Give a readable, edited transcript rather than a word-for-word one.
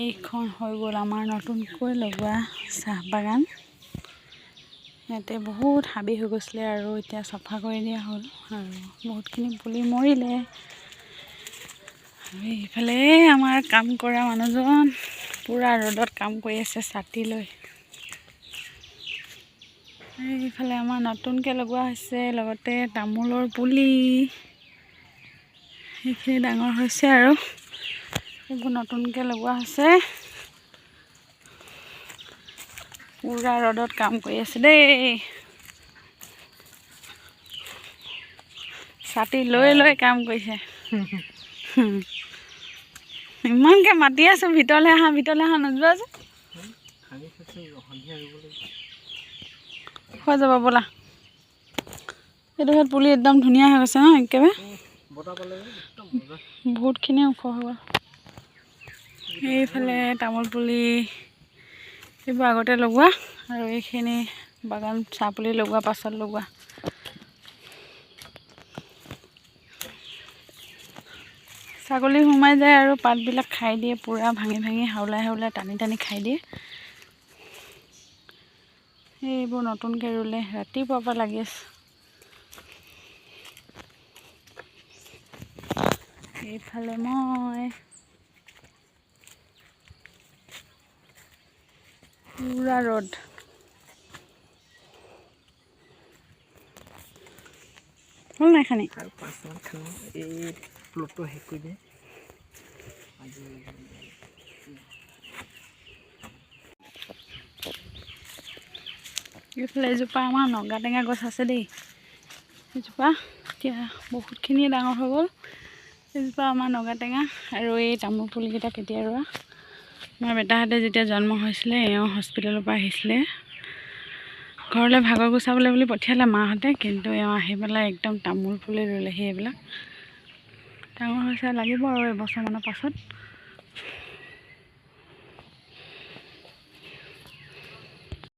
এইখন হৈ গ'ল আমাৰ নতুনকৈ লগোৱা চাহ বাগান। ইয়াতে বহুত হাবি হৈ গৈছিলে আৰু এতিয়া চাফা কৰি দিয়া হ'ল আৰু বহুতখিনি পুলি মৰিলে। আৰু এইফালে আমাৰ কাম কৰা মানুহজন পূৰা ৰ'দত কাম কৰি আছে ছাতি লৈ। এইফালে আমাৰ নতুনকৈ লগোৱা হৈছে, লগতে তামোলৰ পুলি সেইখিনি ডাঙৰ হৈছে আৰু এইবোৰ নতুনকৈ লগোৱা হৈছে। পূৰা ৰ'দত কাম কৰি আছে দেই, ছাতি লৈ লৈ কাম কৰিছে। ইমানকৈ মাতি আছোঁ ভিতৰলৈ আহা, ভিতৰলৈ আহা, নোযোৱা যে। হৈ যাব ব'লা। এইডোখৰত পুলি একদম ধুনীয়া হৈ গৈছে ন, একেবাৰে বহুতখিনি ওখ হৈ গ'ল। এইফালে তামোল পুলি এইবোৰ আগতে লগোৱা আৰু এইখিনি বাগান চাহ পুলি লগোৱা পাছত লগোৱা। ছাগলী সোমাই যায় আৰু পাতবিলাক খাই দিয়ে, পূৰা ভাঙি ভাঙি হাওলাই হাওলাই টানি টানি খাই দিয়ে। এইবোৰ নতুনকৈ ৰুলে, ৰাতিপুৱাৰ পৰা লাগি আছে। এইফালে মই পূৰা ৰ'দ। হ'ল নাই খানি আৰু 5 মিনিট খালোঁ, এই প্লটটো শেষ কৰি দিয়ে। এইফালে এজোপা আমাৰ নগা টেঙা গছ আছে দেই। এজোপা এতিয়া বহুতখিনি ডাঙৰ হৈ গ'ল। এজোপা আমাৰ নগা টেঙা আৰু এই তামোল পুলিকেইটা কেতিয়া ৰোৱা। আমাৰ বেটাহঁতে যেতিয়া জন্ম হৈছিলে, এওঁ হস্পিটেলৰ পৰা আহিছিলে, ঘৰলৈ ভাগৰ গুচাবলৈ বুলি পঠিয়ালে মাহঁতে, কিন্তু এওঁ আহি পেলাই একদম তামোল পুলি ৰুলেহি। এইবিলাক ডাঙৰ হৈছে, লাগিব আৰু এবছৰমানৰ পাছত।